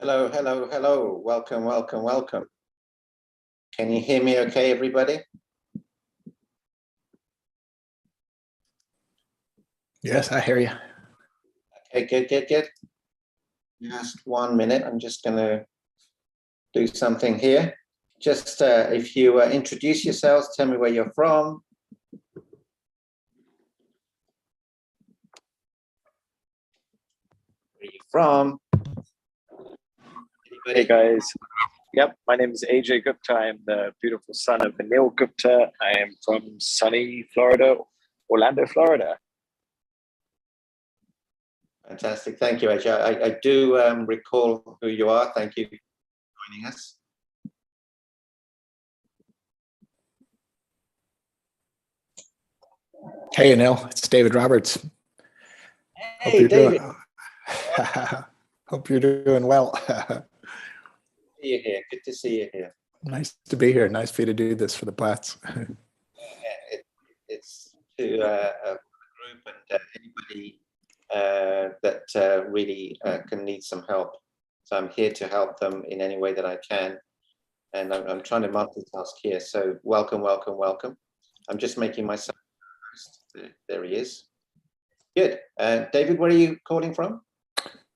Hello, hello, hello. Welcome, welcome, welcome. Can you hear me okay, everybody? Yes, I hear you. Okay, good, good, good. Just 1 minute. I'm just going to do something here. Just if you introduce yourselves, tell me where you're from. Where are you from? Anybody? Hey guys, yep, my name is AJ Gupta. I'm the beautiful son of Anil Gupta. I am from sunny Florida, Orlando, Florida. Fantastic, thank you, AJ. I do recall who you are. Thank you for joining us. Hey, Anil, it's David Roberts. Hey, David. Hope you're doing well. See you here. Good to see you here. Nice to be here. Nice for you to do this for the Platts. It's to a group and anybody that really can need some help. So I'm here to help them in any way that I can. And I'm trying to multitask here. So welcome, welcome, welcome. I'm just making myself host. There he is. Good. David, where are you calling from?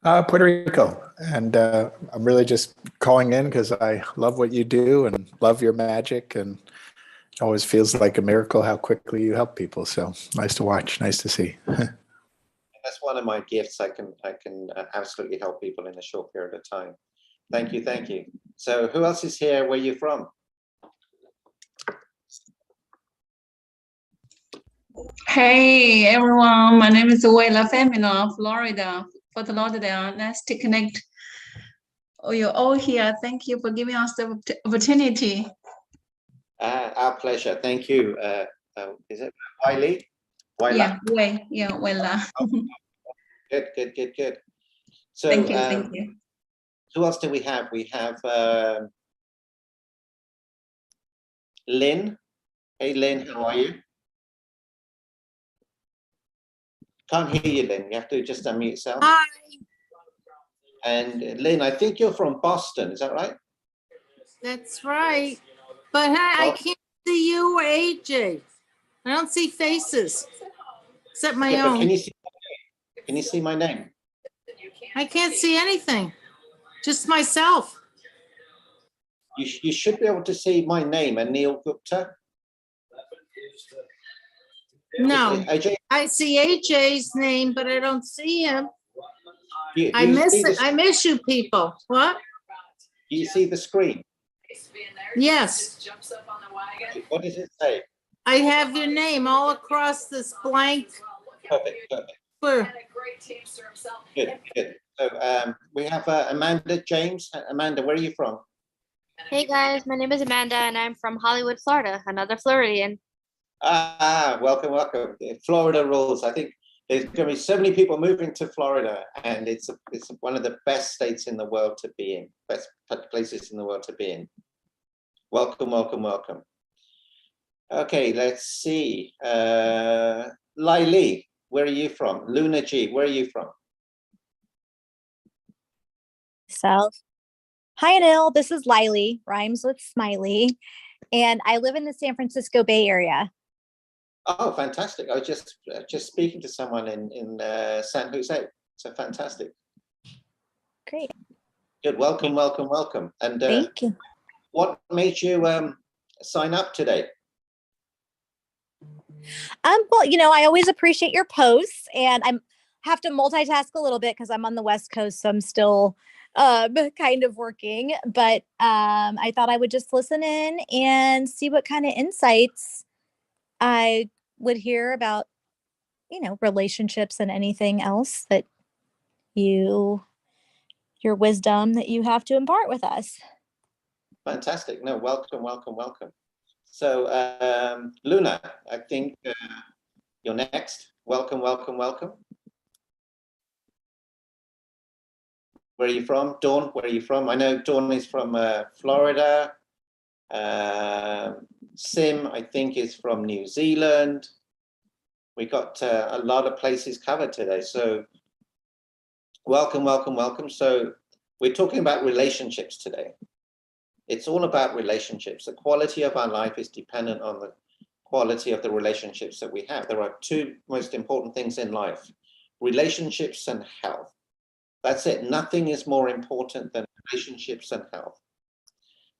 Puerto Rico. And I'm really just calling in because I love what you do and love your magic. And it always feels like a miracle how quickly you help people. So nice to watch. Nice to see. That's one of my gifts. I can absolutely help people in a short period of time. Thank you, thank you. So who else is here? Where are you from? Hey everyone, my name is Wayla Femina, Florida, Fort Lauderdale. Nice to connect. Oh, you're all here. Thank you for giving us the opportunity. Our pleasure. Thank you. Is it Wiley? Yeah, Wayla. Good, good, good, good. So thank you. Who else do we have? We have Lynn. Hey Lynn, how are you? Can't hear you, Lynn. You have to just unmute yourself. Hi. And Lynn, I think you're from Boston. Is that right? That's right. But I can't see you or AJ. I don't see faces except my own. Can you see my name? I can't see anything. Just myself. You should be able to see my name, Anil Gupta. No, AJ, I see AJ's name, but I don't see him. I miss you people. What? Do you see the screen? Yes. What does it say? I have your name all across this blank. Perfect, perfect. Good, good. So we have Amanda James. Amanda, where are you from? Hey guys, my name is Amanda and I'm from Hollywood, Florida, another Floridian. Welcome, welcome. Florida rules. I think there's going to be so many people moving to Florida, and it's one of the best states in the world to be in, best places in the world to be in. Welcome, welcome, welcome. Okay, let's see. Laili, where are you from? Luna G, where are you from? South. Hi, Anil. This is Lily, rhymes with Smiley, and I live in the San Francisco Bay Area. Oh, fantastic! I was just speaking to someone in San Jose. So fantastic. Great. Good. Welcome, welcome, welcome. And thank you. What made you sign up today? Well, you know, I always appreciate your posts, and I have to multitask a little bit because I'm on the West Coast, so I'm still kind of working. But I thought I would just listen in and see what kind of insights I would hear about, you know, relationships and anything else that your wisdom that you have to impart with us. Fantastic. No, welcome, welcome, welcome. So Luna, I think you're next. Welcome, welcome, welcome. Where are you from? Dawn, where are you from? I know Dawn is from Florida. Sim, I think, is from New Zealand. We got a lot of places covered today. So welcome, welcome, welcome. So We're talking about relationships today. It's all about relationships. The quality of our life is dependent on the quality of the relationships that we have. There are two most important things in life: relationships and health. That's it. Nothing is more important than relationships and health.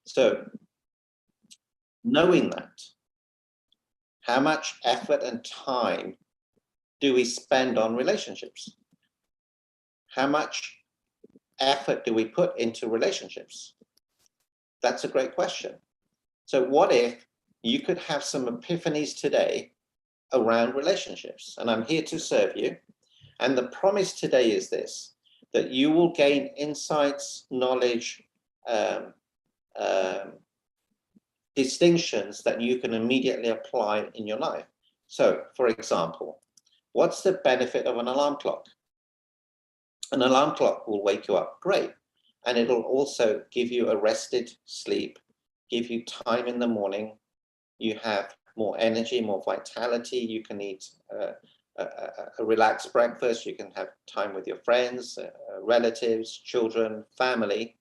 So, knowing that, how much effort and time do we spend on relationships? How much effort do we put into relationships? That's a great question. So what if you could have some epiphanies today around relationships? And I'm here to serve you. And the promise today is this, that you will gain insights, knowledge, distinctions that you can immediately apply in your life. So, for example, what's the benefit of an alarm clock? An alarm clock will wake you up, great. And it'll also give you a rested sleep, give you time in the morning. You have more energy, more vitality. You can eat a relaxed breakfast. You can have time with your friends, relatives, children, family.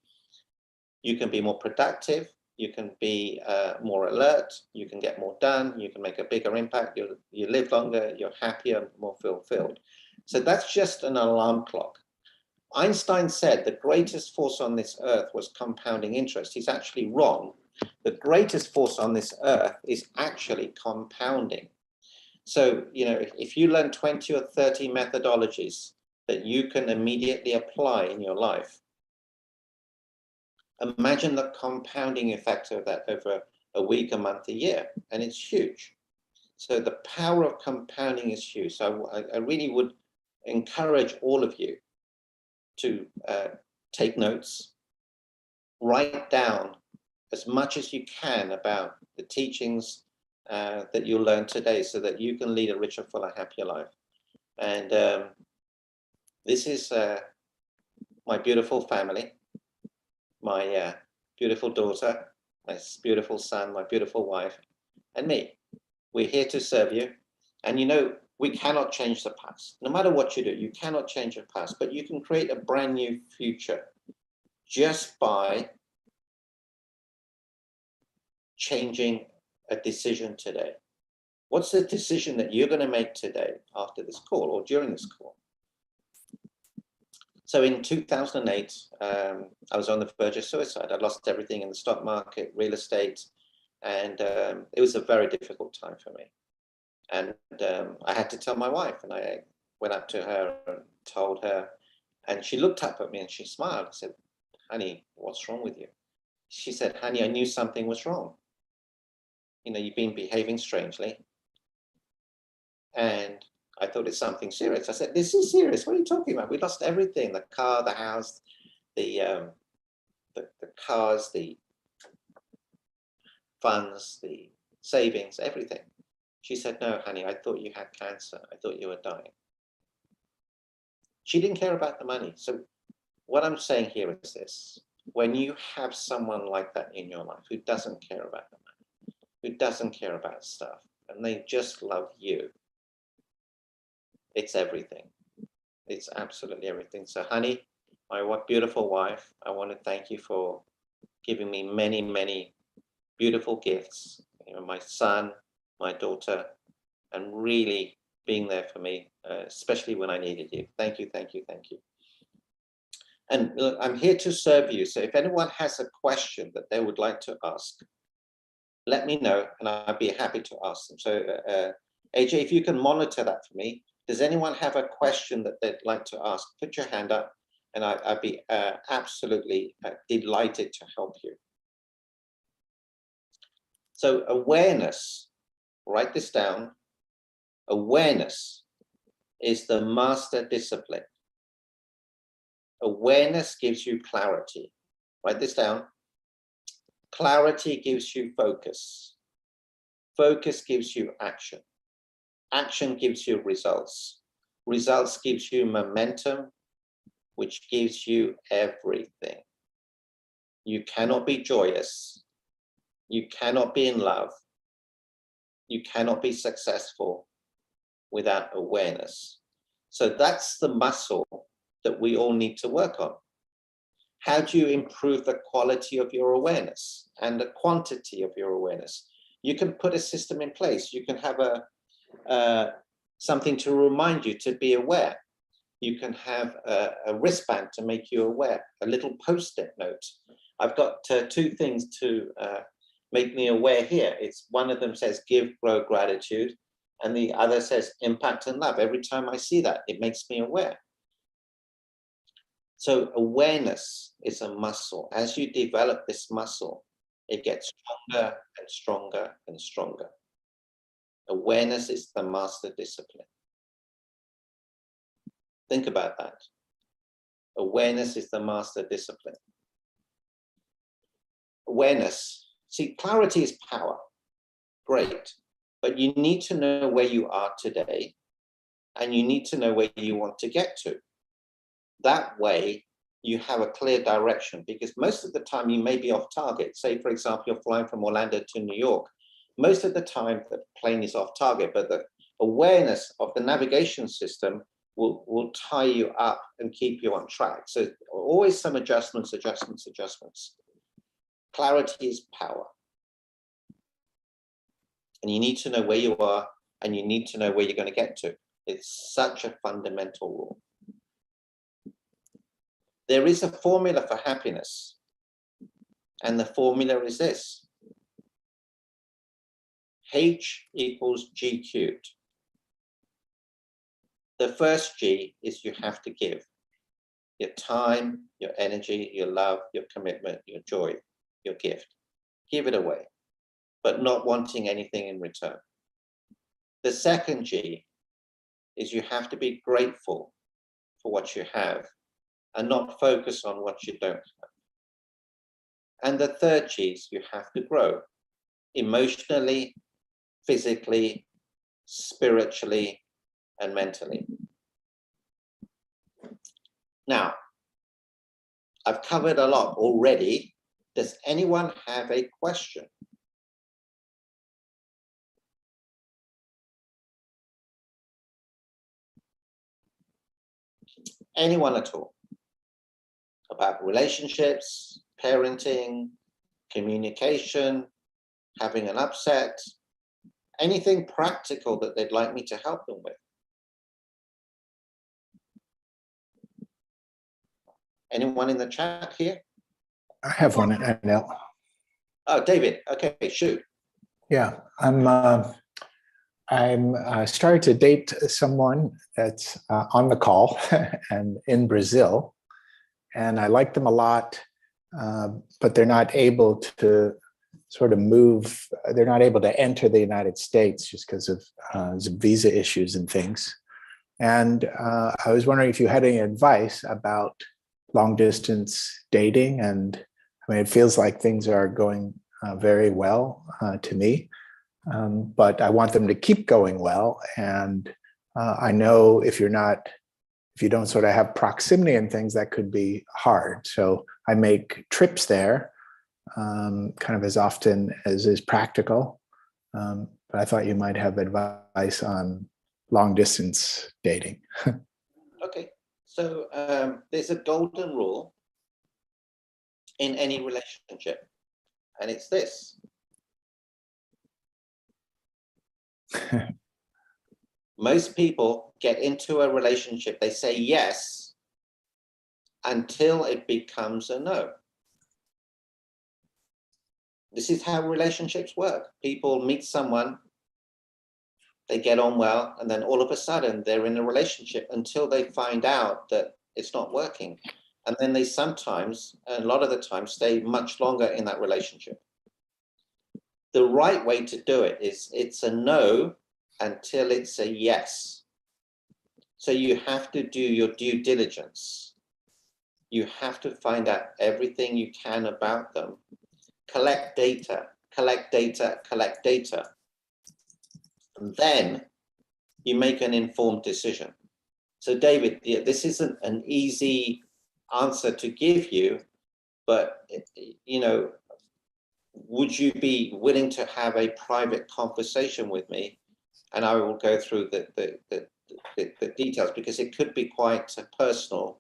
You can be more productive. You can be more alert. You can get more done. You can make a bigger impact. You live longer. You're happier, more fulfilled. So that's just an alarm clock. Einstein said the greatest force on this earth was compounding interest. He's actually wrong. The greatest force on this earth is actually compounding. So, you know, if you learn 20 or 30 methodologies that you can immediately apply in your life, imagine the compounding effect of that over a week, a month, a year, and it's huge. So the power of compounding is huge. So I really would encourage all of you to take notes, write down as much as you can about the teachings that you'll learn today so that you can lead a richer, fuller, happier life. And this is my beautiful family, my beautiful daughter, my beautiful son, my beautiful wife, and me. We're here to serve you. And you know, we cannot change the past. No matter what you do, you cannot change the past, but you can create a brand new future just by changing a decision today. What's the decision that you're going to make today after this call or during this call? So in 2008, I was on the verge of suicide. I lost everything in the stock market, real estate, and it was a very difficult time for me. And I had to tell my wife, and I went up to her and told her, and she looked up at me and she smiled. I said, "Honey, what's wrong with you?" She said, "Honey, I knew something was wrong. You know, you've been behaving strangely." And I thought it's something serious. I said, "This is serious. What are you talking about? We lost everything, the car, the house, the cars, the funds, the savings, everything." She said, "No, honey, I thought you had cancer. I thought you were dying." She didn't care about the money. So what I'm saying here is this: when you have someone like that in your life who doesn't care about the money, who doesn't care about stuff, and they just love you, it's everything. It's absolutely everything. So honey, my beautiful wife, I want to thank you for giving me many, many beautiful gifts. You know, my son, my daughter, and really being there for me, especially when I needed you. Thank you, thank you, thank you. And look, I'm here to serve you. So if anyone has a question that they would like to ask, let me know and I'd be happy to ask them. So AJ, if you can monitor that for me. Does anyone have a question that they'd like to ask? Put your hand up and I'd be absolutely delighted to help you. So awareness, write this down. Awareness is the master discipline. Awareness gives you clarity. Write this down. Clarity gives you focus. Focus gives you action. Action gives you results. Results gives you momentum, which gives you everything. You cannot be joyous. You cannot be in love. You cannot be successful without awareness. So that's the muscle that we all need to work on. How do you improve the quality of your awareness and the quantity of your awareness? You can put a system in place. You can have something to remind you to be aware. You can have a wristband to make you aware, a little post-it note. I've got two things to make me aware here. It's one of them says give, grow, gratitude, and the other says impact and love. Every time I see that, it makes me aware. So awareness is a muscle. As you develop this muscle, it gets stronger and stronger and stronger. Awareness is the master discipline. Think about that. Awareness is the master discipline. Awareness, see, clarity is power. Great. But you need to know where you are today, and you need to know where you want to get to. That way, you have a clear direction, because most of the time you may be off target. Say, for example, you're flying from Orlando to New York. Most of the time, the plane is off target, but the awareness of the navigation system will tie you up and keep you on track. So always some adjustments. Clarity is power. And you need to know where you are, and you need to know where you're going to get to. It's such a fundamental rule. There is a formula for happiness, and the formula is this: H equals G cubed. The first G is you have to give. Your time, your energy, your love, your commitment, your joy, your gift. Give it away, but not wanting anything in return. The second G is you have to be grateful for what you have and not focus on what you don't have. And the third G is you have to grow emotionally, physically, spiritually, and mentally. Now, I've covered a lot already. Does anyone have a question? Anyone at all? About relationships, parenting, communication, having an upset, anything practical that they'd like me to help them with? Anyone in the chat here? I have one, Anil. Oh, David. Okay, shoot. Yeah, I'm starting to date someone that's on the call and in Brazil, and I like them a lot, but they're not able to sort of move. They're not able to enter the United States just because of visa issues and things. And I was wondering if you had any advice about long distance dating. And I mean, it feels like things are going very well to me, but I want them to keep going well. And I know if you don't sort of have proximity and things, that could be hard. So I make trips there kind of as often as is practical. But I thought you might have advice on long distance dating. Okay, so there's a golden rule in any relationship, and it's this. Most people get into a relationship, they say yes until it becomes a no. This is how relationships work. People meet someone, they get on well, and then all of a sudden they're in a relationship until they find out that it's not working. And then they sometimes, and a lot of the time, stay much longer in that relationship. The right way to do it is it's a no until it's a yes. So you have to do your due diligence. You have to find out everything you can about them. Collect data, collect data, collect data. And then you make an informed decision. So David, this isn't an easy answer to give you, but you know, would you be willing to have a private conversation with me? And I will go through the details, because it could be quite personal.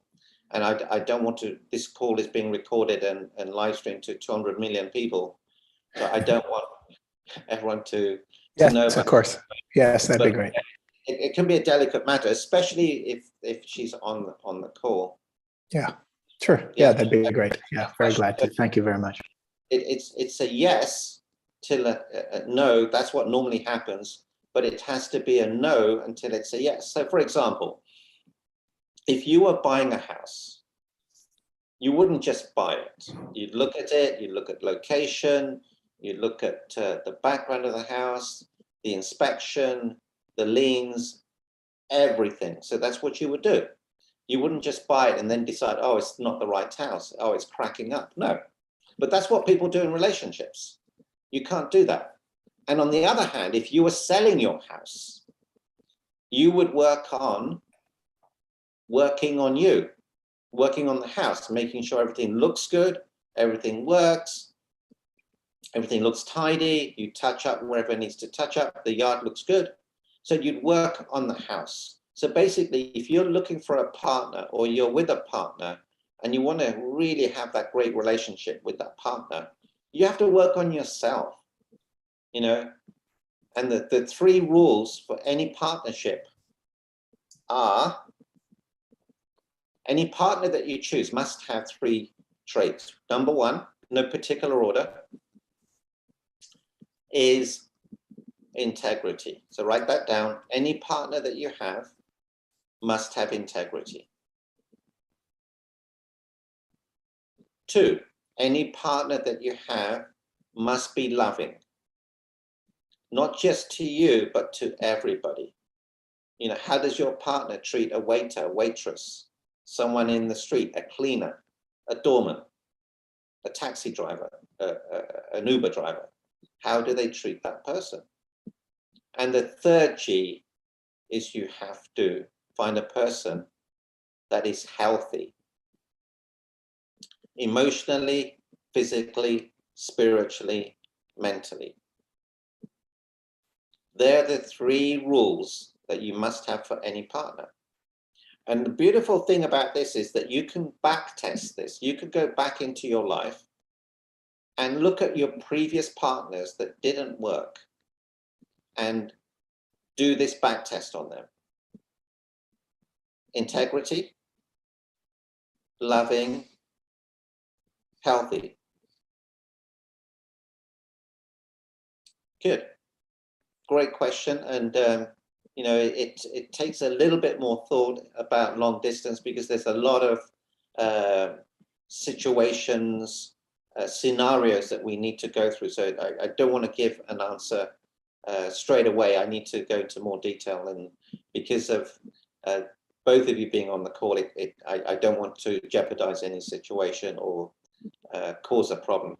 And I don't want to, this call is being recorded and live streamed to 200 million people. So I don't want everyone to know. Yes, of course. Yes, that'd be great. It can be a delicate matter, especially if she's on the call. Yeah, sure. Yeah, that'd be great. Yeah, very glad to. Thank you very much. It's a yes till a no. That's what normally happens, but it has to be a no until it's a yes. So, for example, if you were buying a house, you wouldn't just buy it. You'd look at it, you'd look at location, you'd look at the background of the house, the inspection, the liens, everything. So that's what you would do. You wouldn't just buy it and then decide, oh, it's not the right house. Oh, it's cracking up. No, but that's what people do in relationships. You can't do that. And on the other hand, if you were selling your house, you would working on you, working on the house, making sure everything looks good, everything works, everything looks tidy, you touch up wherever it needs to touch up, the yard looks good. So you'd work on the house. So basically, if you're looking for a partner or you're with a partner and you want to really have that great relationship with that partner, you have to work on yourself, you know? And the 3 rules for any partnership are, any partner that you choose must have 3 traits. Number 1, no particular order, is integrity. So write that down. Any partner that you have must have integrity. 2, any partner that you have must be loving. Not just to you, but to everybody. You know, how does your partner treat a waiter, waitress, someone in the street, a cleaner, a doorman, a taxi driver, an Uber driver? How do they treat that person? And the 3rd G is you have to find a person that is healthy, emotionally, physically, spiritually, mentally. They're the 3 rules that you must have for any partner. And the beautiful thing about this is that you can back test this. You could go back into your life and look at your previous partners that didn't work and do this back test on them. Integrity, loving, healthy. Good. Great question. And you know, it takes a little bit more thought about long distance because there's a lot of situations, scenarios that we need to go through. So I don't want to give an answer straight away. I need to go into more detail, and because of both of you being on the call, I don't want to jeopardize any situation or cause a problem.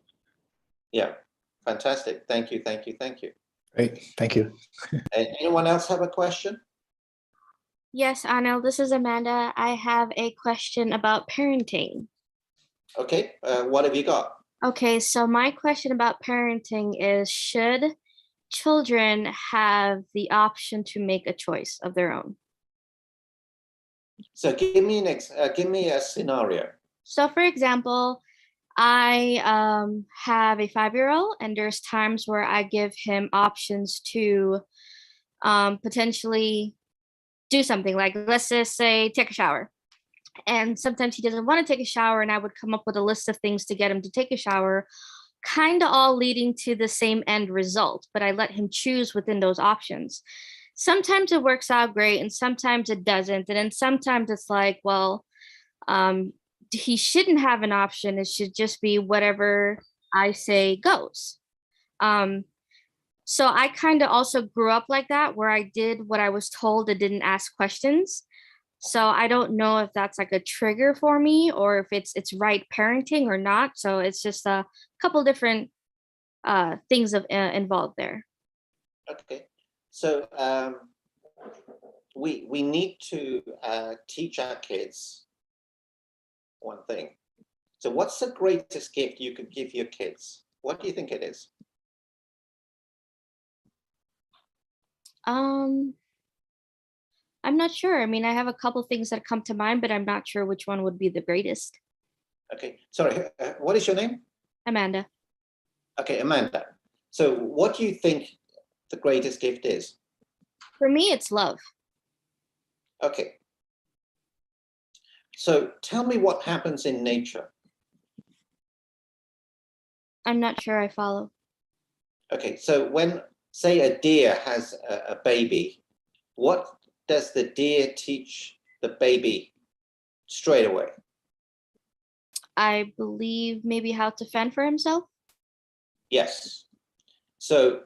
Yeah, fantastic. Thank you, thank you, thank you. Great, thank you. Anyone else have a question? Yes, Anil, this is Amanda. I have a question about parenting. Okay, what have you got? Okay, so my question about parenting is, should children have the option to make a choice of their own? So give me a scenario. So for example, I have a 5-year-old, and there's times where I give him options to potentially do something, like let's just say take a shower. And sometimes he doesn't want to take a shower, and I would come up with a list of things to get him to take a shower, kind of all leading to the same end result, but I let him choose within those options. Sometimes it works out great and sometimes it doesn't. And then sometimes it's like, well, he shouldn't have an option. It should just be whatever I say goes. So I kind of also grew up like that, where I did what I was told and didn't ask questions. So I don't know if that's like a trigger for me, or if it's right parenting or not. So it's just a couple different things involved there. Okay, so we need to teach our kids one thing. So what's the greatest gift you could give your kids? What do you think it is? I'm not sure. I mean, I have a couple things that come to mind, but I'm not sure which one would be the greatest. Okay, sorry, what is your name? Amanda. Okay, Amanda. So what do you think the greatest gift is? For me, it's love. Okay. So tell me what happens in nature. I'm not sure I follow. Okay, so when, say, a deer has a baby, what does the deer teach the baby straight away? I believe maybe how to fend for himself. Yes. So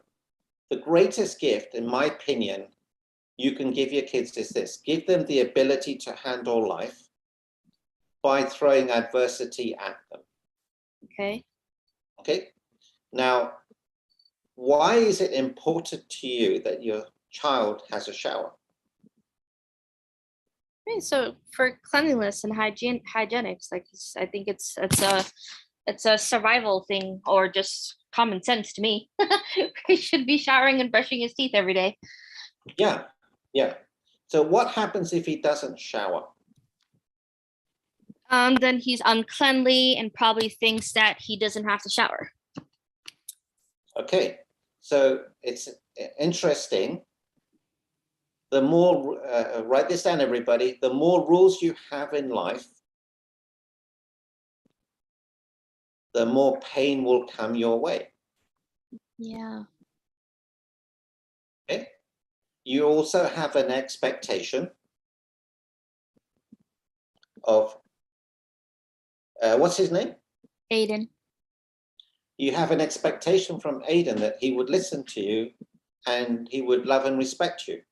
the greatest gift, in my opinion, you can give your kids is this: give them the ability to handle life by throwing adversity at them. Okay. Okay. Now, why is it important to you that your child has a shower? Okay, so for cleanliness and hygienics, like I think it's a survival thing or just common sense to me. He should be showering and brushing his teeth every day. Yeah, yeah. So what happens if he doesn't shower? Then he's uncleanly and probably thinks that he doesn't have to shower. Okay, so it's interesting. The more, write this down, everybody, the more rules you have in life, the more pain will come your way. Yeah. Okay. You also have an expectation of, what's his name? Aiden. You have an expectation from Aiden that he would listen to you and he would love and respect you.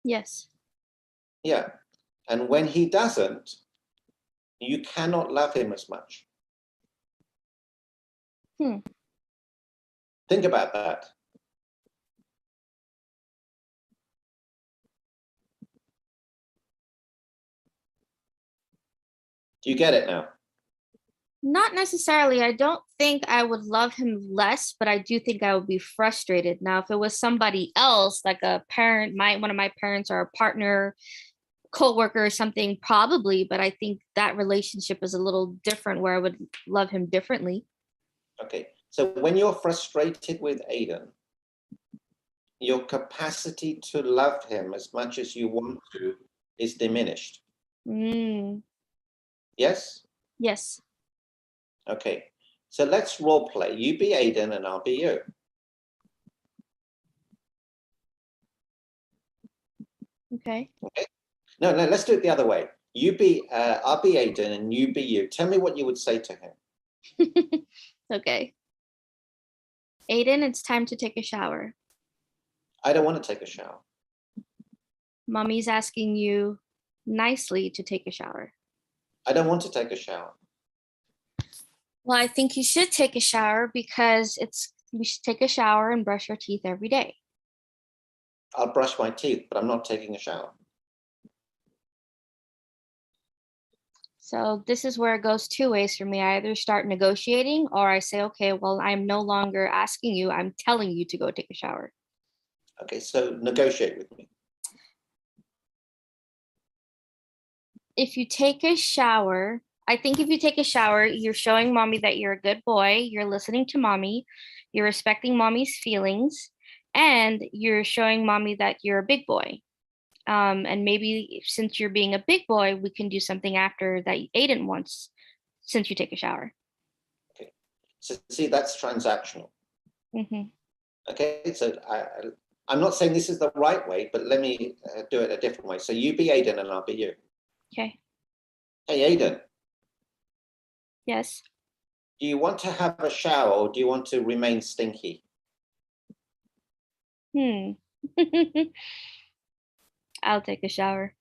Yes. Yeah. And when he doesn't, you cannot love him as much. Think about that. Do you get it now? Not necessarily. I don't think I would love him less, but I do think I would be frustrated. Now, if it was somebody else, like a parent, one of my parents or a partner, co-worker or something, probably, but I think that relationship is a little different where I would love him differently. Okay. So when you're frustrated with Aiden, your capacity to love him as much as you want to is diminished. Yes? Yes. Okay. So let's role play. You be Aiden and I'll be you. Okay. Okay. No, let's do it the other way. You be, I'll be Aiden and you be you. Tell me what you would say to him. Okay. Aiden, it's time to take a shower. I don't want to take a shower. Mommy's asking you nicely to take a shower. I don't want to take a shower. Well, I think you should take a shower because we should take a shower and brush your teeth every day. I'll brush my teeth, but I'm not taking a shower. So this is where it goes two ways for me. I either start negotiating or I say, okay, well, I'm no longer asking you, I'm telling you to go take a shower. Okay, so negotiate with me. If you take a shower, I think if you take a shower, you're showing mommy that you're a good boy, you're listening to mommy, you're respecting mommy's feelings, and you're showing mommy that you're a big boy. And maybe since you're being a big boy, we can do something after that Aiden wants since you take a shower. Okay, so see, that's transactional. Okay, so I'm not saying this is the right way, but let me do it a different way. So you be Aiden and I'll be you. Okay. Hey, Aiden, Yes. do you want to have a shower or do you want to remain stinky? I'll take a shower.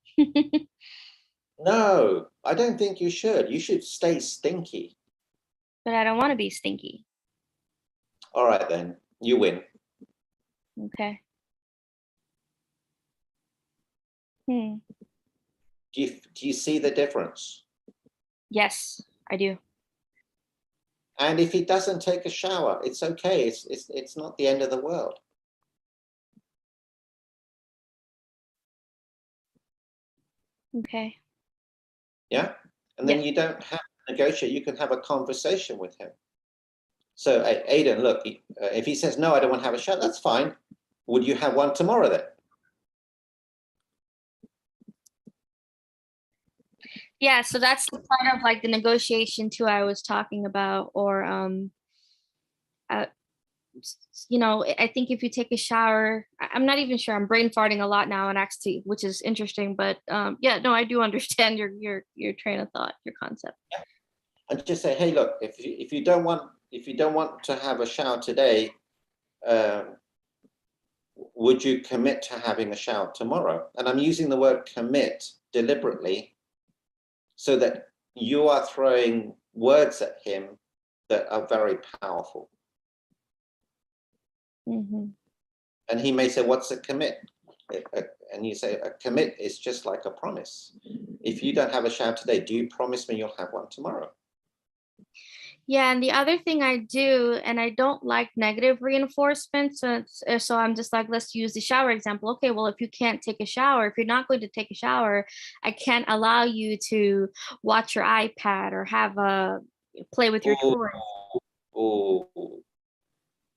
No, I don't think you should. You should stay stinky. But I don't want to be stinky. All right, then, you win. Okay. Do you see the difference? Yes, I do. And if he doesn't take a shower, it's okay. It's not the end of the world. Okay. Yeah. And then Yeah. you don't have to negotiate, you can have a conversation with him. So Aidan, look, if he says, no, I don't want to have a shower, that's fine. Would you have one tomorrow then? Yeah, so that's the part of like the negotiation too I was talking about, or uh, you know, I think if you take a shower, I'm not even sure. I'm brain farting a lot now and actually, which is interesting, but yeah, no, I do understand your train of thought, your concept. And just say, hey, look, if you don't want to have a shower today, would you commit to having a shower tomorrow? And I'm using the word commit deliberately so that you are throwing words at him that are very powerful. Mm-hmm. And he may say, what's a commit? And you say, a commit is just like a promise. If you don't have a shower today, do you promise me you'll have one tomorrow? Yeah, and the other thing I do, and I don't like negative reinforcement, so I'm just like, let's use the shower example. Okay, well, if you can't take a shower, if you're not going to take a shower, I can't allow you to watch your iPad or have a play with your toys. Oh,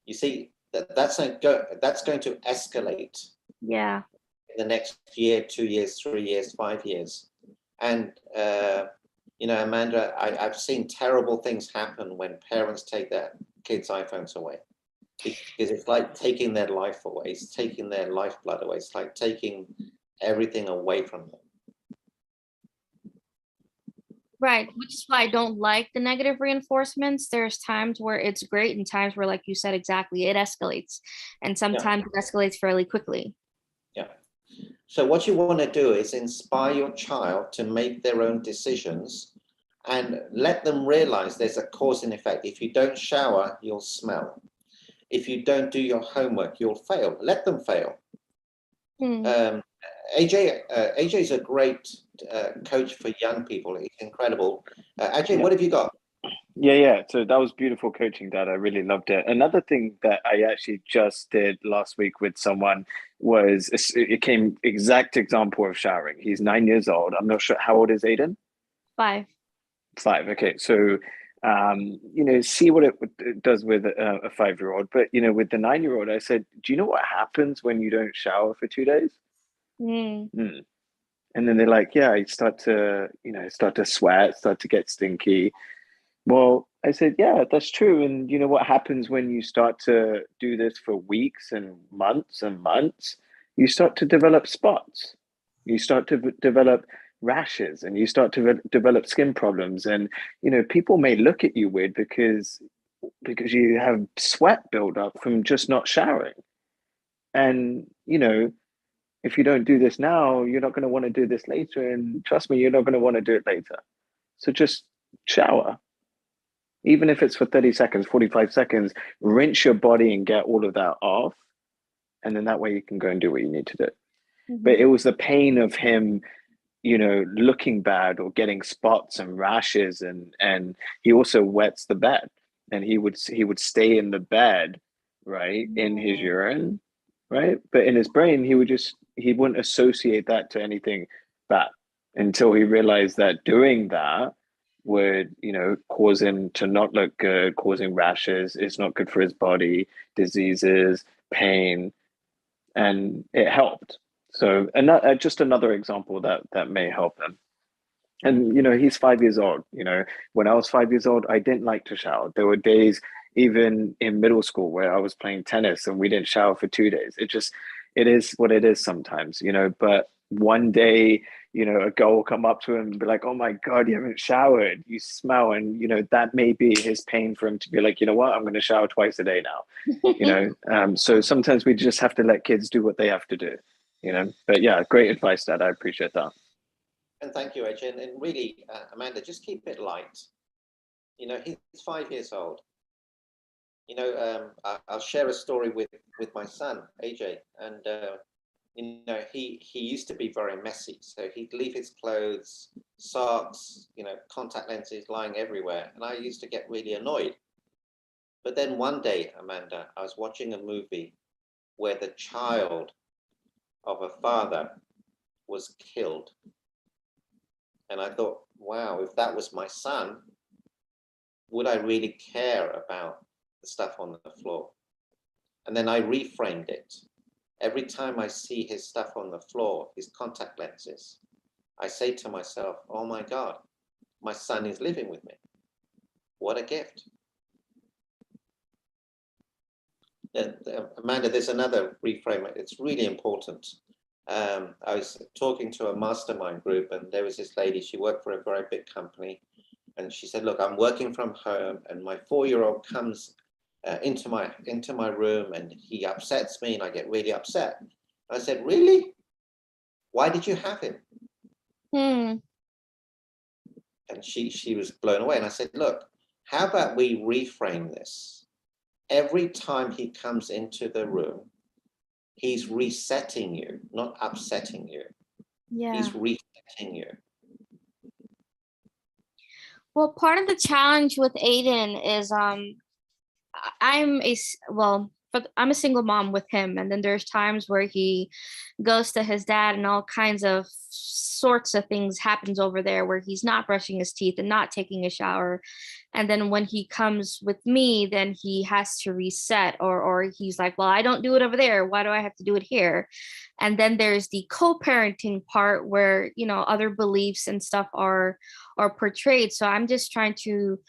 you see, that's going to escalate Yeah. in the next year, 2 years, 3 years, 5 years. And you know, Amanda, I've seen terrible things happen when parents take their kids' iPhones away, because it's like taking their life away. It's taking their lifeblood away. It's like taking everything away from them. Right, which is why I don't like the negative reinforcements. There's times where it's great and times where, like you said, exactly, it escalates. And sometimes it escalates fairly quickly. Yeah. So what you want to do is inspire your child to make their own decisions and let them realize there's a cause and effect. If you don't shower, you'll smell. If you don't do your homework, you'll fail. Let them fail. AJ is a great coach for young people. He's incredible. AJ, what have you got? Yeah. So that was beautiful coaching, Dad. I really loved it. Another thing that I actually just did last week with someone was it came exact example of showering. He's 9 years old. I'm not sure how old is Aiden. 5. 5. Okay, so you know, see what it does with a 5-year-old. But you know, with the 9-year-old, I said, "Do you know what happens when you don't shower for 2 days?" And then they're like, "Yeah, I start to sweat, start to get stinky." Well, I said, "Yeah, that's true. And you know what happens when you start to do this for weeks and months? You start to develop spots. You start to develop rashes, and you start to develop skin problems. And you know, people may look at you weird because you have sweat buildup from just not showering. And you know, if you don't do this now, you're not going to want to do this later. And trust me, you're not going to want to do it later. So just shower." Even if it's for 30 seconds, 45 seconds, rinse your body and get all of that off. And then that way you can go and do what you need to do. But it was the pain of him, you know, looking bad or getting spots and rashes. And he also wets the bed, and he would stay in the bed, right, in his urine, right? But in his brain, he wouldn't associate that to anything bad until he realized that doing that would, you know, cause him to not look good, causing rashes. It's not good for his body, diseases, pain, and it helped. So, and just another example that may help them. And you know, he's 5 years old. You know, when I was 5 years old, I didn't like to shower. There were days, even in middle school, where I was playing tennis and we didn't shower for 2 days. It is what it is sometimes, you know. But one day, you know, a girl will come up to him and be like, "Oh my God, you haven't showered. You smell." And you know, that may be his pain for him to be like, "You know what? I'm going to shower twice a day now." You know, so sometimes we just have to let kids do what they have to do. You know, but yeah, great advice, Dad. I appreciate that. And thank you, AJ. And really, Amanda, just keep it light. You know, he's 5 years old. You know, I'll share a story with my son, AJ. And, you know, he used to be very messy. So he'd leave his clothes, socks, you know, contact lenses lying everywhere. And I used to get really annoyed. But then one day, Amanda, I was watching a movie where the child of a father was killed And I thought, wow, if that was my son, would I really care about the stuff on the floor? And then I reframed it. Every time I see his stuff on the floor, his contact lenses, I say to myself, oh my God, my son is living with me. What a gift. Amanda, there's another reframe. It's really important. I was talking to a mastermind group, and there was this lady, she worked for a very big company. And she said, look, I'm working from home, and my 4-year-old comes into my room, and he upsets me, and I get really upset. I said, really? Why did you have him? And she was blown away. And I said, look, how about we reframe this? Every time he comes into the room, he's resetting you, not upsetting you. Yeah. He's resetting you. Well, part of the challenge with Aiden is I'm a single mom with him, and then there's times where he goes to his dad and all kinds of sorts of things happens over there where he's not brushing his teeth and not taking a shower. And then when he comes with me, then he has to reset, or he's like, well, I don't do it over there. Why do I have to do it here? And then there's the co-parenting part where, you know, other beliefs and stuff are portrayed. So I'm just trying to,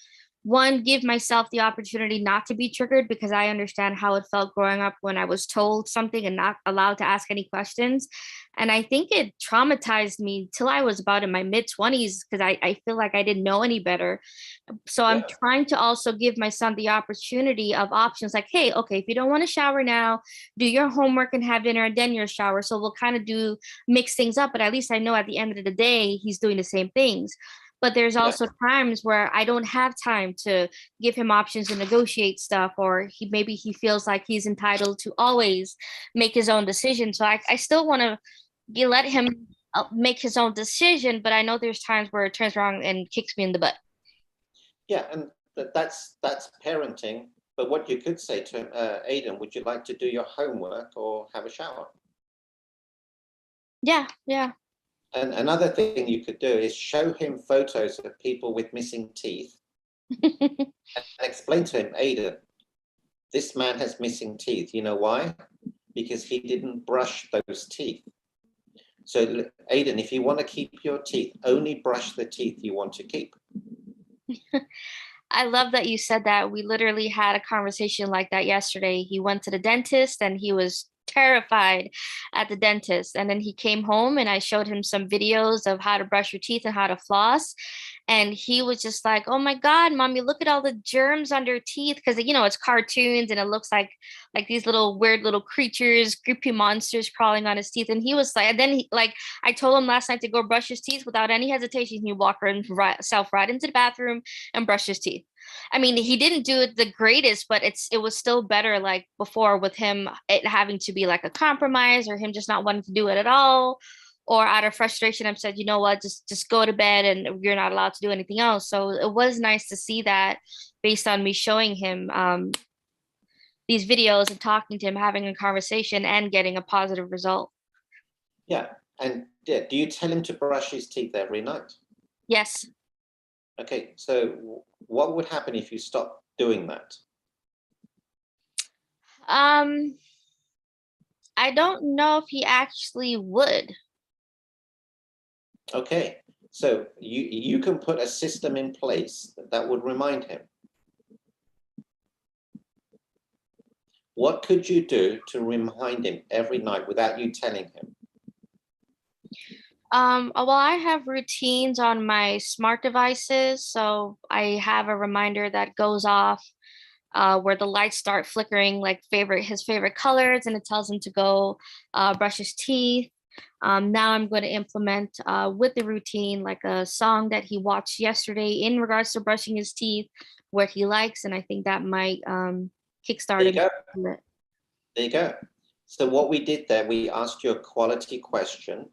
one, give myself the opportunity not to be triggered, because I understand how it felt growing up when I was told something and not allowed to ask any questions. And I think it traumatized me till I was about in my mid-20s, because I feel like I didn't know any better. So I'm trying to also give my son the opportunity of options like, hey, okay, if you don't want to shower now, do your homework and have dinner and then your shower. So we'll kind of mix things up, but at least I know at the end of the day, he's doing the same things. But there's also times where I don't have time to give him options and negotiate stuff, or maybe he feels like he's entitled to always make his own decision. So I still want to let him make his own decision, but I know there's times where it turns around and kicks me in the butt. Yeah, and that's parenting. But what you could say to him, Aiden, would you like to do your homework or have a shower? Yeah. And another thing you could do is show him photos of people with missing teeth and explain to him, Aiden, this man has missing teeth. You know why? Because he didn't brush those teeth. So Aiden, if you want to keep your teeth, only brush the teeth you want to keep. I love that you said that. We literally had a conversation like that yesterday. He went to the dentist and he was terrified at the dentist. And then he came home and I showed him some videos of how to brush your teeth and how to floss. And he was just like, oh my God, Mommy, look at all the germs on your teeth. Because, you know, it's cartoons and it looks like these little weird little creatures, creepy monsters crawling on his teeth. And he was like, and then I told him last night to go brush his teeth without any hesitation. He walked himself right into the bathroom and brushed his teeth. I mean, he didn't do it the greatest, but it was still better like before, with him it having to be like a compromise, or him just not wanting to do it at all, or out of frustration I've said, you know what, just go to bed and you're not allowed to do anything else. So it was nice to see that, based on me showing him these videos and talking to him, having a conversation and getting a positive result. Yeah. And do you tell him to brush his teeth every night? Yes. Okay, so what would happen if you stopped doing that? I don't know if he actually would. Okay, so you can put a system in place that would remind him. What could you do to remind him every night without you telling him? Well, I have routines on my smart devices, so I have a reminder that goes off where the lights start flickering, like his favorite colors, and it tells him to go brush his teeth. Now I'm going to implement with the routine like a song that he watched yesterday in regards to brushing his teeth, where he likes, and I think that might kickstart him. There you go. So what we did there, we asked you a quality question.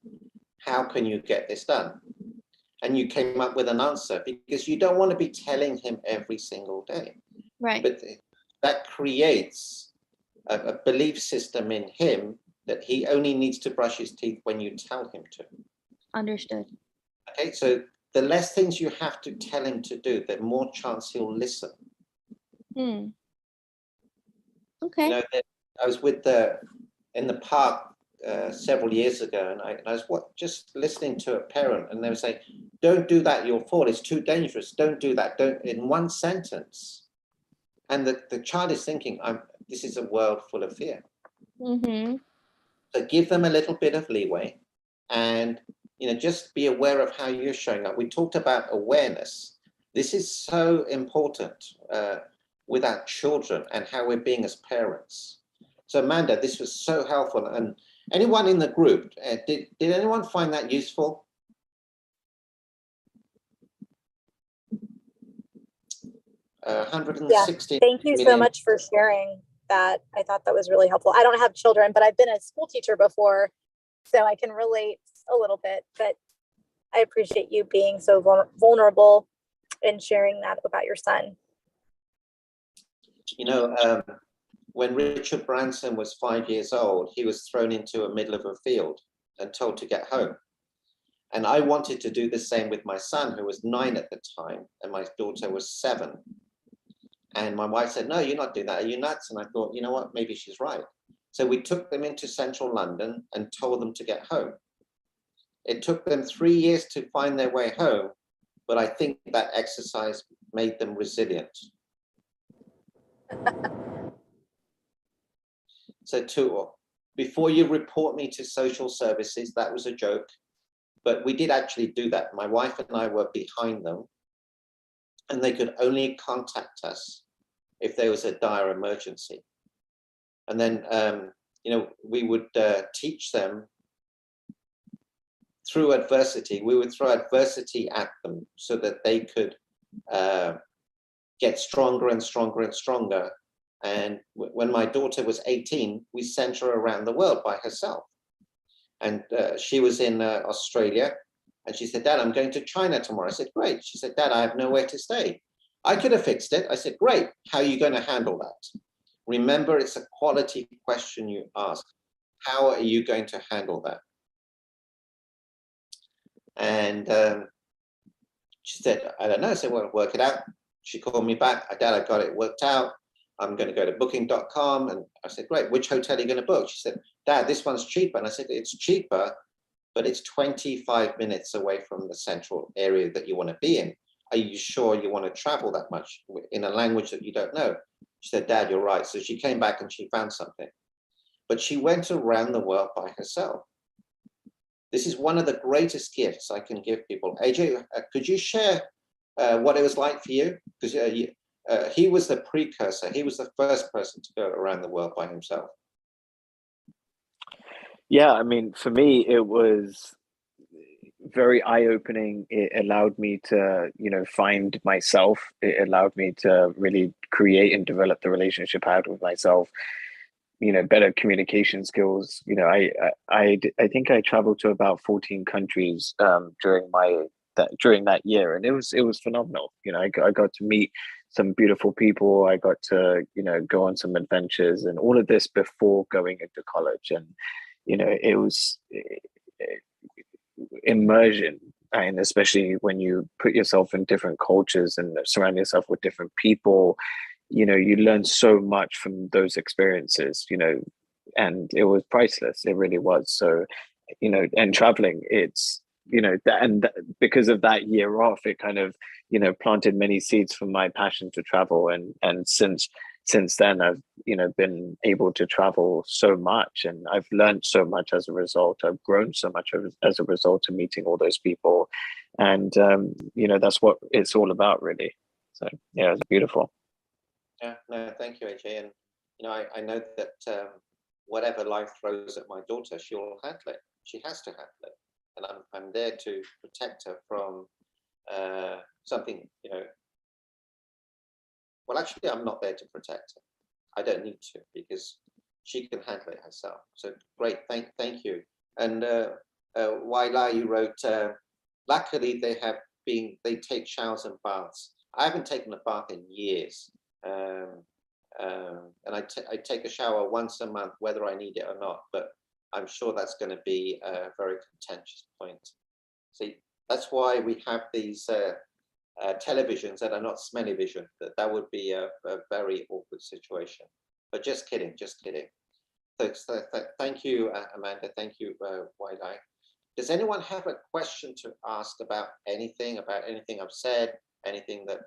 How can you get this done? And you came up with an answer, because you don't want to be telling him every single day. Right. But that creates a belief system in him that he only needs to brush his teeth when you tell him to. Understood. Okay, so the less things you have to tell him to do, the more chance he'll listen. Okay. You know, I was in the park several years ago, and I was just listening to a parent, and they were saying, "Don't do that, you'll fall. It's too dangerous. Don't do that." Don't, in one sentence, and the child is thinking, "This is a world full of fear." So give them a little bit of leeway, and just be aware of how you're showing up. We talked about awareness. This is so important with our children and how we're being as parents. So Amanda, this was so helpful. And anyone in the group, did anyone find that useful? Yeah, 160. thank you so much for sharing that. I thought that was really helpful. I don't have children, but I've been a school teacher before, so I can relate a little bit, but I appreciate you being so vulnerable and sharing that about your son. When Richard Branson was 5 years old, he was thrown into the middle of a field and told to get home. And I wanted to do the same with my son, who was 9 at the time, and my daughter was 7. And my wife said, "No, you're not doing that. Are you nuts?" And I thought, you know what, maybe she's right. So we took them into central London and told them to get home. It took them 3 years to find their way home, but I think that exercise made them resilient. So before you report me to social services, that was a joke, but we did actually do that. My wife and I were behind them, and they could only contact us if there was a dire emergency. And then, we would teach them through adversity. We would throw adversity at them so that they could get stronger and stronger and stronger. And when my daughter was 18, we sent her around the world by herself. And she was in Australia, and she said, "Dad, I'm going to China tomorrow." I said, "Great." She said, "Dad, I have nowhere to stay." I could have fixed it. I said, "Great. How are you going to handle that?" Remember, it's a quality question you ask. How are you going to handle that? And she said, "I don't know." I said, "Well, work it out." She called me back. "Dad, I got it worked out. I'm going to go to booking.com. And I said, "Great, which hotel are you going to book?" She said, "Dad, this one's cheaper." And I said, "It's cheaper, but it's 25 minutes away from the central area that you want to be in. Are you sure you want to travel that much in a language that you don't know?" She said, "Dad, you're right." So she came back and she found something. But she went around the world by herself. This is one of the greatest gifts I can give people. AJ, could you share what it was like for you? Because he was the precursor. He was the first person to go around the world by himself. Yeah, I mean, for me, it was very eye-opening. It allowed me to, find myself. It allowed me to really create and develop the relationship I had with myself. Better communication skills. I think I traveled to about 14 countries during that year, and it was phenomenal. I got to meet some beautiful people. I got to go on some adventures, and all of this before going into college. And it was immersion, and especially when you put yourself in different cultures and surround yourself with different people, you learn so much from those experiences, and it was priceless. It really was. So, and traveling, it's, because of that year off, it kind of, planted many seeds for my passion to travel. And since then, I've, been able to travel so much, and I've learned so much as a result. I've grown so much as a result of meeting all those people. And, that's what it's all about, really. So, yeah, it's beautiful. Yeah, no, thank you, AJ. And I know that whatever life throws at my daughter, she'll handle it. She has to handle it, and I'm there to protect her from something. Well, actually, I'm not there to protect her. I don't need to, because she can handle it herself. So great, thank you. And Waila, you wrote, luckily they take showers and baths. I haven't taken a bath in years. And I take a shower once a month, whether I need it or not, but I'm sure that's going to be a very contentious point. So That's why we have these televisions that are not smelly vision. That would be a very awkward situation. But just kidding, just kidding. So thank you, Amanda. Thank you, Wide Eye. Does anyone have a question to ask about anything I've said, anything that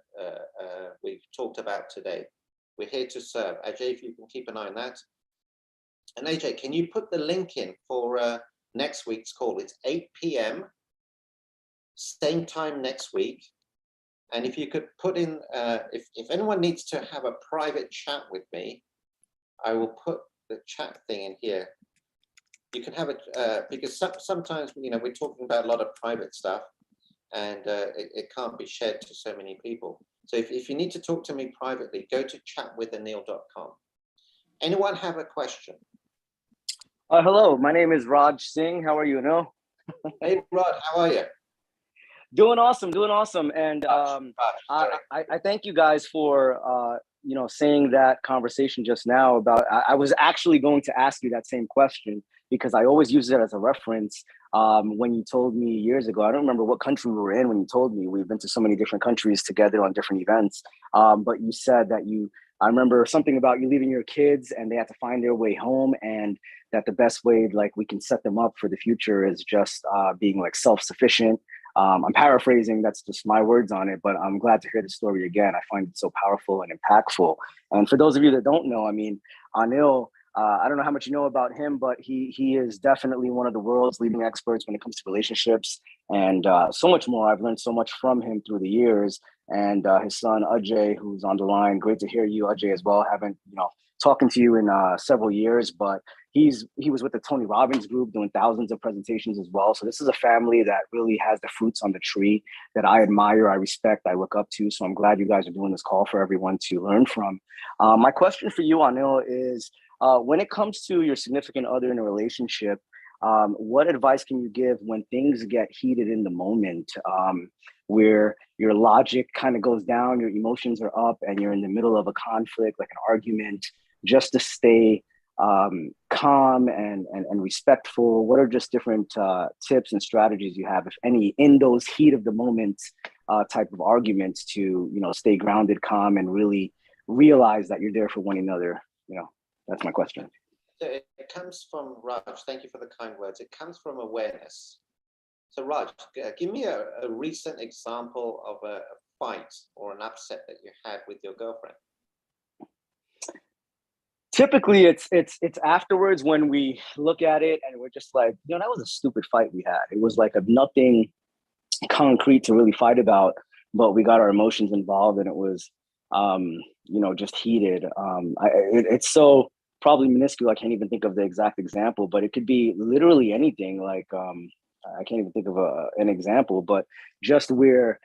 we've talked about today? We're here to serve. Ajay, if you can keep an eye on that. And AJ, can you put the link in for next week's call? It's 8 p.m. same time next week. And if you could put in, if anyone needs to have a private chat with me, I will put the chat thing in here. You can have it, because sometimes, you know, we're talking about a lot of private stuff, and it can't be shared to so many people. So if you need to talk to me privately, go to chatwithanil.com. Anyone have a question? Hello, my name is Raj Singh. How are you, Anil? Hey, Rod, how are you? Doing awesome. And I thank you guys for you know, saying that conversation just now about. I was actually going to ask you that same question, because I always use it as a reference. When you told me years ago, I don't remember what country we were in when you told me. We've been to so many different countries together on different events. But you said that I remember something about you leaving your kids and they had to find their way home, and that the best way, like, we can set them up for the future is just being like self-sufficient. I'm paraphrasing, that's just my words on it, but I'm glad to hear the story again. I find it so powerful and impactful. And for those of you that don't know, I mean, Anil, I don't know how much you know about him, but he is definitely one of the world's leading experts when it comes to relationships, and so much more. I've learned so much from him through the years. And his son Ajay, who's on the line, great to hear you, Ajay, as well. Haven't, you know, talking to you in several years, but he was with the Tony Robbins group doing thousands of presentations as well. So this is a family that really has the fruits on the tree that I admire, I respect, I look up to. So I'm glad you guys are doing this call for everyone to learn from. My question for you, Anil, is when it comes to your significant other in a relationship, what advice can you give when things get heated in the moment, where your logic kind of goes down, your emotions are up, and you're in the middle of a conflict, like an argument, just to stay calm and respectful? What are just different tips and strategies you have, if any, in those heat of the moment type of arguments to, you know, stay grounded, calm, and really realize that you're there for one another? You know, that's my question. So it comes from Raj. Thank you for the kind words. It comes from awareness. So Raj, give me a recent example of a fight or an upset that you had with your girlfriend. Typically, it's afterwards when we look at it and we're just like, you know, that was a stupid fight we had. It was like nothing concrete to really fight about, but we got our emotions involved, and it was, you know, just heated. It's so probably minuscule, I can't even think of the exact example, but it could be literally anything. Like, I can't even think of an example, but just where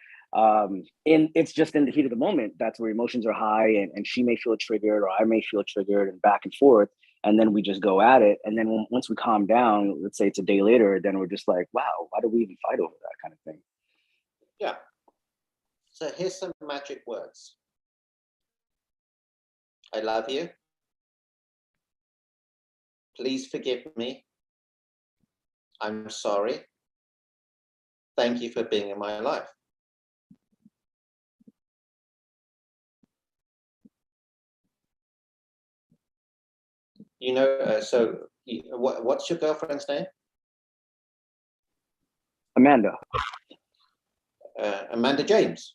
it's just in the heat of the moment, that's where emotions are high, and she may feel triggered or I may feel triggered, and back and forth, and then we just go at it. And then once we calm down, let's say it's a day later, then we're just like, wow, why do we even fight over that kind of thing? Yeah. So here's some magic words. I love you. Please forgive me. I'm sorry. Thank you for being in my life. You know, what's your girlfriend's name? Amanda. Amanda James.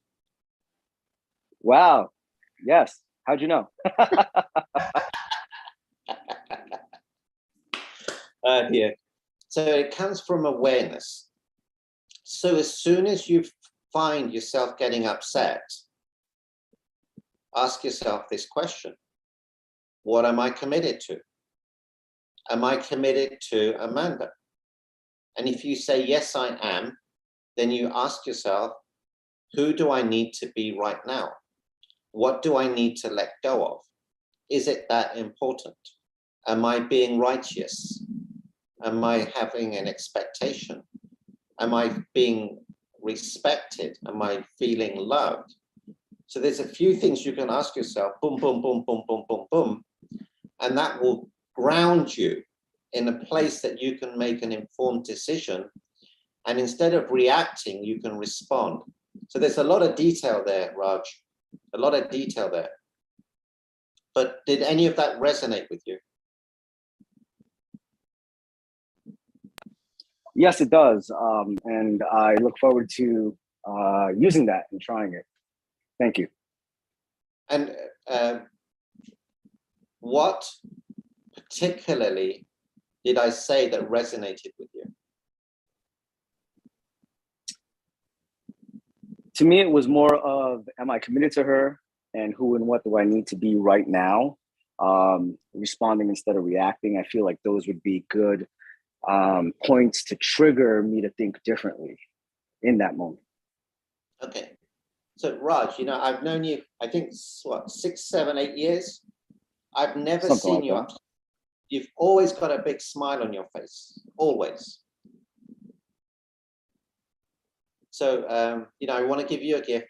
Wow. Yes. How'd you know? Yeah. So it comes from awareness. So as soon as you find yourself getting upset, ask yourself this question: what am I committed to? Am I committed to Amanda? And if you say, yes, I am, then you ask yourself, who do I need to be right now? What do I need to let go of? Is it that important? Am I being righteous? Am I having an expectation? Am I being respected? Am I feeling loved? So there's a few things you can ask yourself, boom, boom, boom, boom, boom, boom, boom, and that will ground you in a place that you can make an informed decision And instead of reacting, you can respond. So there's a lot of detail there, Raj, a lot of detail there. But did any of that resonate with you? Yes, it does. And I look forward to using that and trying it. Thank you. And what particularly did I say that resonated with you? To me, it was more of, am I committed to her, and who and what do I need to be right now? Responding instead of reacting. I feel like those would be good points to trigger me to think differently in that moment. Okay. So Raj, you know, I've known you, I think, what, 6, 7, 8 years? I've never Something seen like you that. upset. You've always got a big smile on your face, always. So, you know, I want to give you a gift.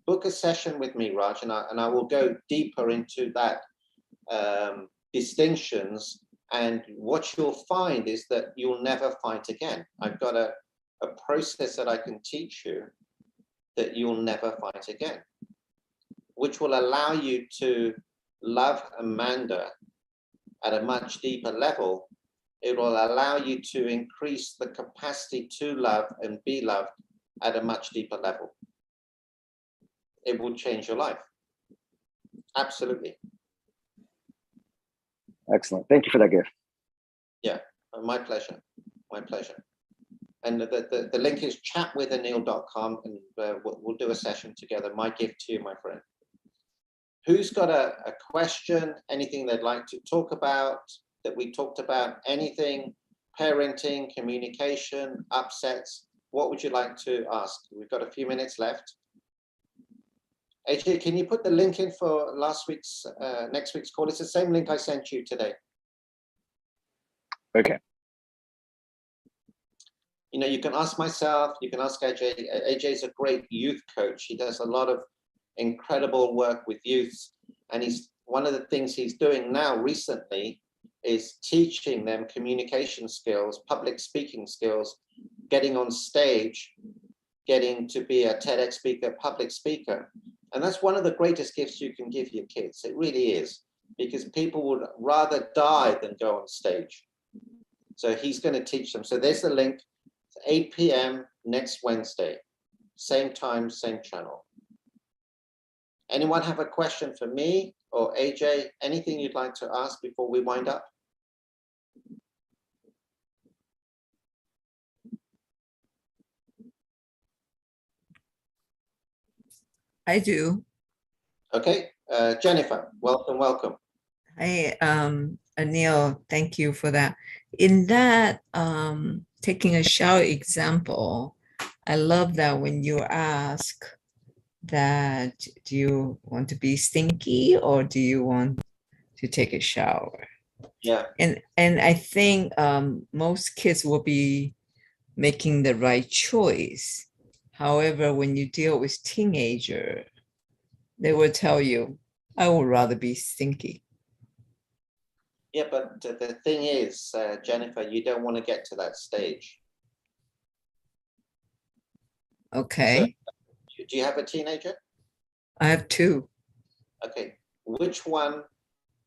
Book a session with me, Raj, and I will go deeper into that distinctions. And what you'll find is that you'll never fight again. I've got a process that I can teach you that you'll never fight again, which will allow you to love Amanda at a much deeper level. It will allow you to increase the capacity to love and be loved at a much deeper level. It will change your life. Absolutely. Excellent. Thank you for that gift. Yeah, my pleasure. My pleasure. And the link is chatwithanil.com, and we'll do a session together. My gift to you, my friend. Who's got a question, anything they'd like to talk about that we talked about, anything, parenting, communication, upsets? What would you like to ask? We've got a few minutes left. AJ, can you put the link in for next week's call? It's the same link I sent you today. Okay. You know, you can ask myself, you can ask AJ. AJ is a great youth coach. He does a lot of incredible work with youths. And one of the things he's doing now recently is teaching them communication skills, public speaking skills, getting on stage, getting to be a TEDx speaker, public speaker. And that's one of the greatest gifts you can give your kids. It really is, because people would rather die than go on stage. So he's going to teach them. So there's the link. It's 8 p.m. next Wednesday. Same time, same channel. Anyone have a question for me or AJ? Anything you'd like to ask before we wind up? I do. Okay, Jennifer, welcome, welcome. Hey, Anil, thank you for that. In that taking a shower example, I love that when you ask that, do you want to be stinky or do you want to take a shower? Yeah. And I think most kids will be making the right choice. However, when you deal with teenager, they will tell you, I would rather be stinky. Yeah, but the thing is, Jennifer, you don't want to get to that stage. Okay. So, do you have a teenager? I have 2. Okay. Which one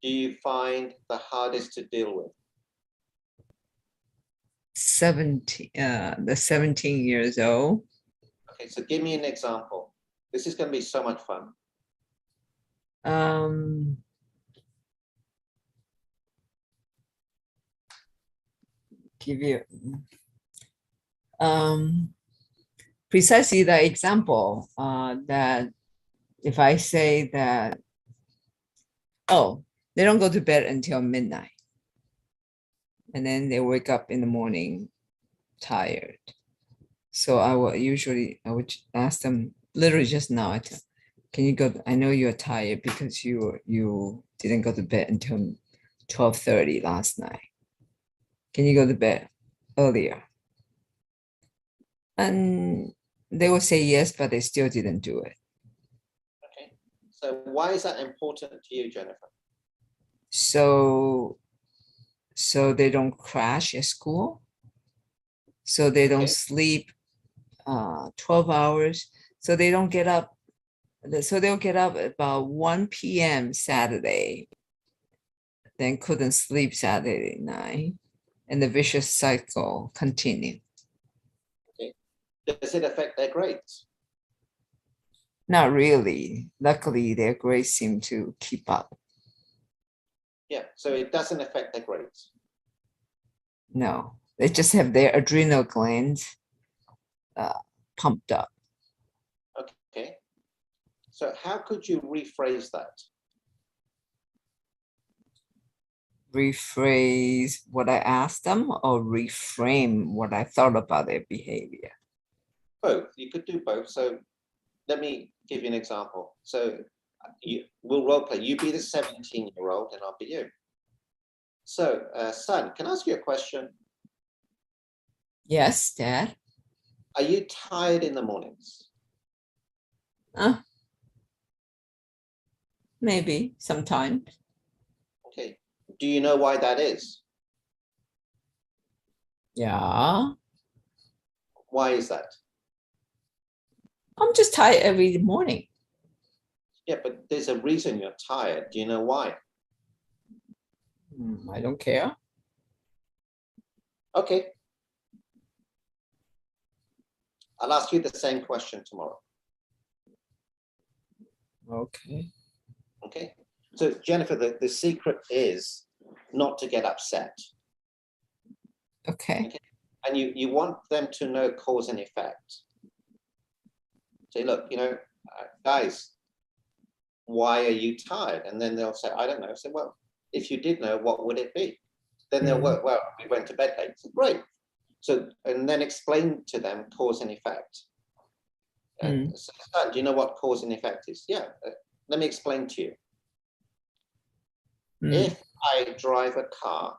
do you find the hardest to deal with? 17, the 17 years old. Okay, so give me an example. This is going to be so much fun. Give you precisely the example that if I say that, oh, they don't go to bed until midnight, and then they wake up in the morning tired. So I would ask them literally just now, I tell, can you go, I know you're tired because you didn't go to bed until 12:30 last night. Can you go to bed earlier? And they will say yes, but they still didn't do it. Okay, so why is that important to you, Jennifer? So they don't crash at school. so they don't Okay. sleep 12 hours. So they don't get up. So they'll get up about 1 p.m. Saturday, then couldn't sleep Saturday night, and the vicious cycle continue. Does it affect their grades? Not really. Luckily, their grades seem to keep up. Yeah, so it doesn't affect their grades. No, they just have their adrenal glands pumped up. Okay. So how could you rephrase that? Rephrase what I asked them or reframe what I thought about their behavior? Both. You could do both. So let me give you an example. So we'll role play. You be the 17-year-old and I'll be you. So, son, can I ask you a question? Yes, Dad. Are you tired in the mornings? Maybe sometimes. Okay. Do you know why that is? Yeah. Why is that? I'm just tired every morning. Yeah, but there's a reason you're tired. Do you know why? I don't care. Okay. I'll ask you the same question tomorrow. Okay. Okay. So Jennifer, the secret is not to get upset. Okay. And you want them to know cause and effect. Say, look, guys, why are you tired? And then they'll say, I don't know. Say, well, if you did know, what would it be? Then they'll work, well, we went to bed late. So, great. So, and then explain to them cause and effect. So, son, do you know what cause and effect is? Yeah, let me explain to you. If I drive a car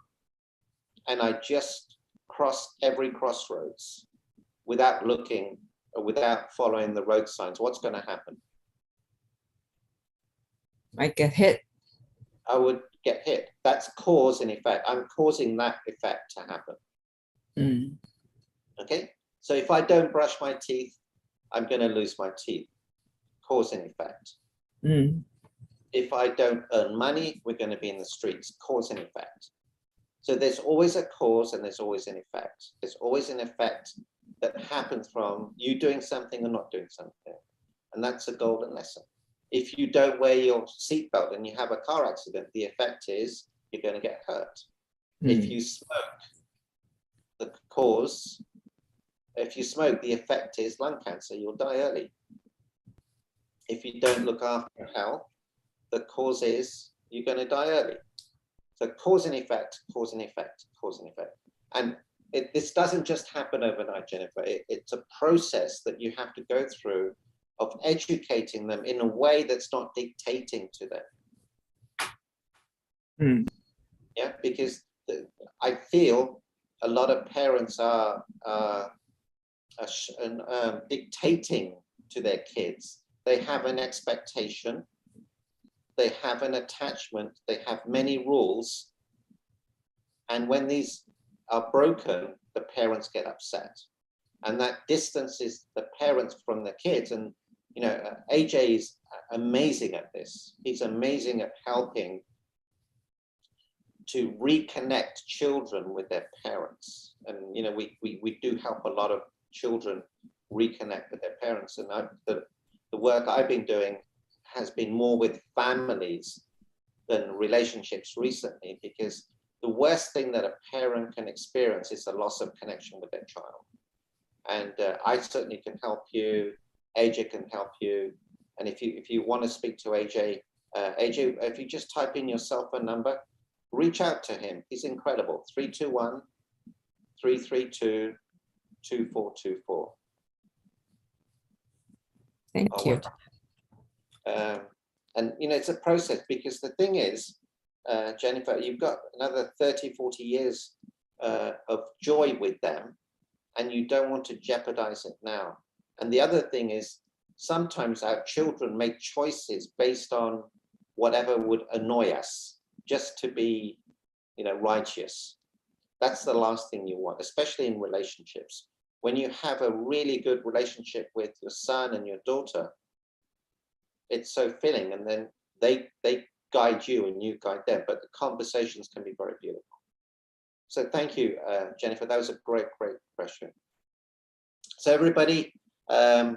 and I just cross every crossroads without looking or without following the road signs, what's going to happen? Might get hit. I would get hit. That's cause and effect. I'm causing that effect to happen. Okay. So if I don't brush my teeth, I'm going to lose my teeth. Cause and effect. If I don't earn money, we're going to be in the streets. Cause and effect. So there's always a cause and there's always an effect. There's always an effect that happens from you doing something or not doing something. And that's a golden lesson. If you don't wear your seatbelt and you have a car accident, the effect is you're going to get hurt. If you smoke, the cause, if you smoke, the effect is lung cancer. You'll die early. If you don't look after your health, the cause is you're going to die early. So cause and effect, cause and effect, cause and effect. And this doesn't just happen overnight, Jennifer. It's a process that you have to go through of educating them in a way that's not dictating to them. Yeah, because I feel a lot of parents are dictating to their kids. They have an expectation. They have an attachment. They have many rules. And when these are broken, the parents get upset. And that distances the parents from the kids. And, AJ is amazing at this. He's amazing at helping to reconnect children with their parents. And, we do help a lot of children reconnect with their parents. And the work I've been doing has been more with families than relationships recently, because the worst thing that a parent can experience is the loss of connection with their child. And I certainly can help you. AJ can help you. And if you want to speak to AJ, AJ, if you just type in your cell phone number, reach out to him. He's incredible. 321-332-2424. Thank you. And it's a process, because the thing is, Jennifer, you've got another 30, 40 years of joy with them, and you don't want to jeopardize it now. And the other thing is, sometimes our children make choices based on whatever would annoy us, just to be, righteous. That's the last thing you want, especially in relationships. When you have a really good relationship with your son and your daughter, it's so filling, and then they guide you and you guide them, but the conversations can be very beautiful. So thank you, Jennifer. That was a great question. So everybody, 8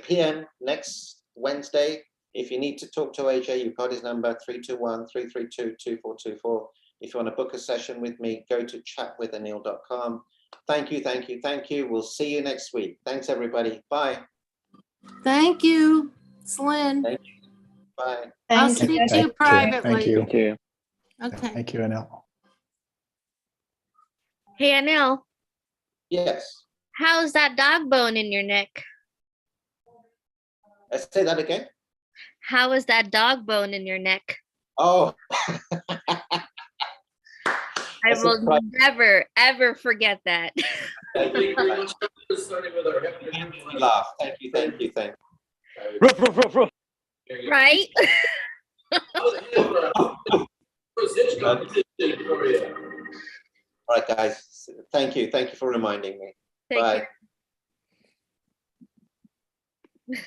p.m. next Wednesday. If you need to talk to AJ, you've got his number, 321-332-2424. If you want to book a session with me, go to chatwithanil.com. Thank you, thank you, thank you. We'll see you next week. Thanks, everybody. Bye. Thank you, Slyn. Thank you. Bye. I'll Thank speak to Thank you privately. Thank you. Thank you. Okay. Thank you, Anil. Hey, Anil, Yes. how's that dog bone in your neck? Let's say that again. How is that dog bone in your neck? Oh. I will never, ever forget that. Thank you very much. Laugh. Thank you, thank you, thank you. Ruff, ruff, ruff, ruff. Right? All right, guys. Thank you. Thank you for reminding me. Take Bye. care.